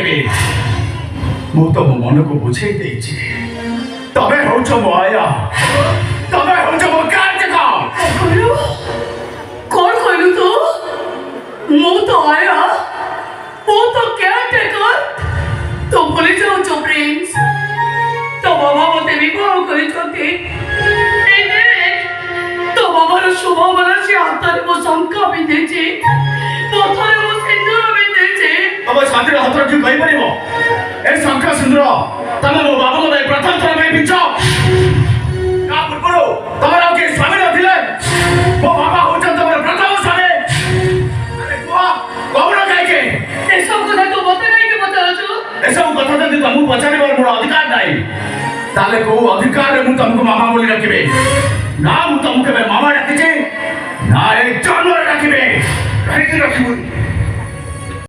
डकबी मु तो मो मन को बुझे देछि तबे होछ मो आया तबे होछ मो कार्तिका कहलु कौन कहलु तो मु तो आया वो तो केयरटेकर तो बोले जाओ जो प्रिंस तो बाबा मते विवाह करिसथि एने तो बाबार शुभ मनसी हाथरे मो शंका बिंधेछि पथरे मो सिंदूर बिंधेछि अब साथी हाथ रखी कहि परिबो ए शंका सिंदूर तमे मो बाबा को प्रथम थर में बिच का पूर्वरो तमरा के स्वामी नथिले मो बाबा होछ तमर प्रथम स्वामी अरे कोन काहे के ए सब कथा तो मते नहीं के बतालछु ए सब कथा जदी तुमको पचारिबार मोर अधिकार नाही ताले को अधिकार रे मु तुमको मामा बोली रखिबे ना मु तुमके मामा रखिछे ना एक जानवर रखिबे रखिबे